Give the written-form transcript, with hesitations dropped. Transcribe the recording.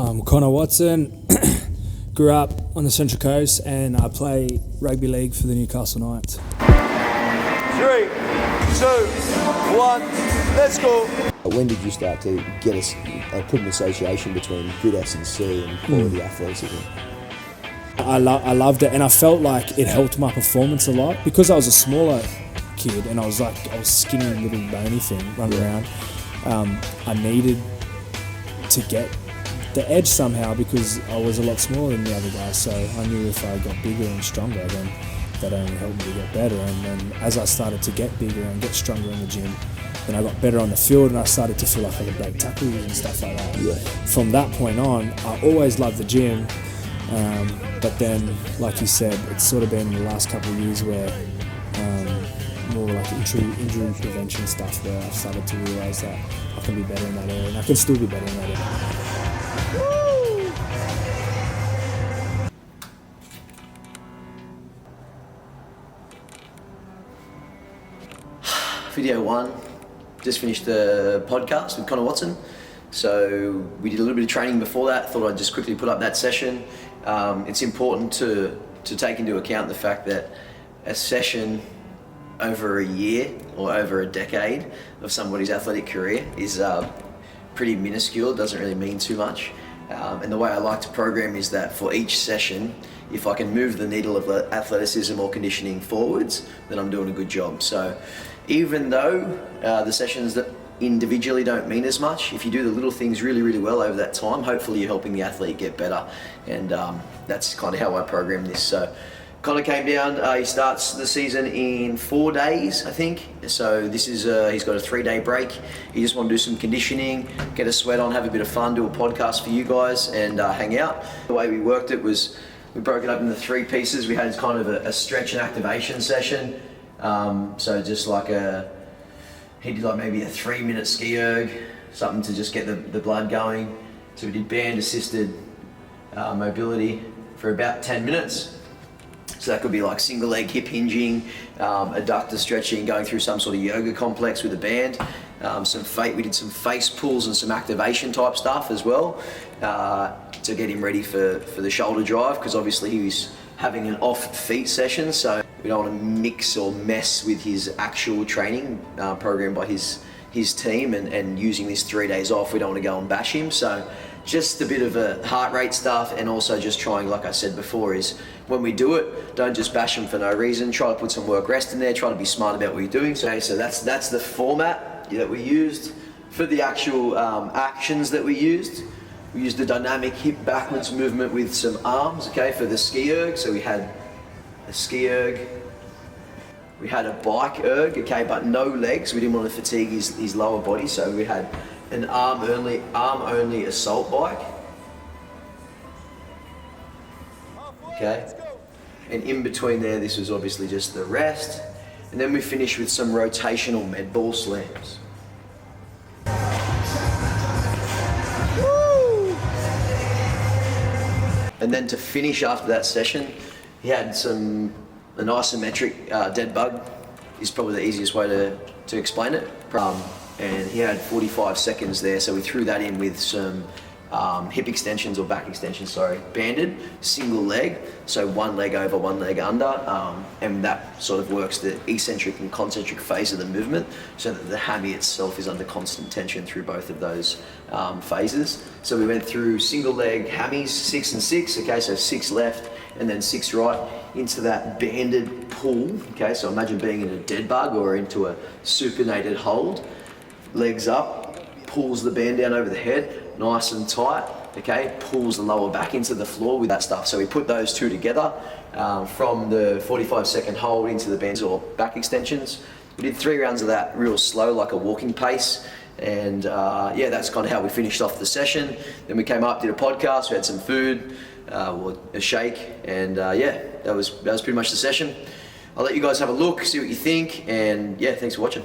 I'm Connor Watson. Grew up on the Central Coast and I play rugby league for the Newcastle Knights. 3, 2, 1, let's go. When did you start to get put an association between good S&C and quality athleticism? I loved it, and I felt like it helped my performance a lot because I was a smaller kid and I was skinny little bony thing running around. I needed to get the edge somehow because I was a lot smaller than the other guys, so I knew if I got bigger and stronger then that only helped me to get better. And then as I started to get bigger and get stronger in the gym, then I got better on the field and I started to feel like I could break tackles and stuff like that. Yeah. From that point on, I always loved the gym, but then, like you said, it's sort of been the last couple of years where more like injury prevention stuff where I've started to realise that I can be better in that area and I can still be better in that area. Video 1, just finished the podcast with Connor Watson. So we did a little bit of training before that. Thought I'd just quickly put up that session. It's important to take into account the fact that a session over a year or over a decade of somebody's athletic career is pretty minuscule. It doesn't really mean too much. And the way I like to program is that for each session, if I can move the needle of athleticism or conditioning forwards, then I'm doing a good job. So even though the sessions that individually don't mean as much, if you do the little things really, really well over that time, hopefully you're helping the athlete get better. And that's kind of how I program this. So Connor came down, he starts the season in 4 days, I think. So this is, he's got a 3-day break. He just wanted to do some conditioning, get a sweat on, have a bit of fun, do a podcast for you guys and hang out. The way we worked it was, we broke it up into 3 pieces. We had kind of a stretch and activation session. So just like he did like maybe a 3-minute ski erg, something to just get the blood going. So we did band assisted mobility for about 10 minutes. So that could be like single leg hip hinging, adductor stretching, going through some sort of yoga complex with a band. We did some face pulls and some activation type stuff as well to get him ready for the shoulder drive, because obviously he was having an off feet session, so we don't want to mix or mess with his actual training program by his team and using this 3 days off. We don't want to go and bash him. So just a bit of a heart rate stuff, and also just trying, like I said before, is when we do it, don't just bash him for no reason. Try to put some work rest in there, try to be smart about what you're doing. So that's the format that we used. For the actual actions that we used the dynamic hip backwards movement with some arms, okay, for the ski erg. So we had a ski erg, we had a bike erg, okay, but no legs. We didn't want to fatigue his lower body, so we had an arm only assault bike, okay, and in between there, this was obviously just the rest, and then we finished with some rotational med ball slams. And then to finish after that session, he had an isometric dead bug, is probably the easiest way to explain it. And he had 45 seconds there, so we threw that in with some hip extensions or back extensions, banded, single leg, so one leg over, one leg under, and that sort of works the eccentric and concentric phase of the movement, so that the hammy itself is under constant tension through both of those phases. So we went through single leg hammies, 6 and 6, okay, so 6 left and then 6 right, into that banded pull, okay, so imagine being in a dead bug or into a supinated hold. Legs up, pulls the band down over the head, nice and tight, okay, pulls the lower back into the floor with that stuff. So we put those two together from the 45-second hold into the bands or back extensions. We did 3 rounds of that real slow, like a walking pace. And yeah, that's kind of how we finished off the session. Then we came up, did a podcast, we had some food, a shake, and yeah, that was pretty much the session. I'll let you guys have a look, see what you think, and yeah, thanks for watching.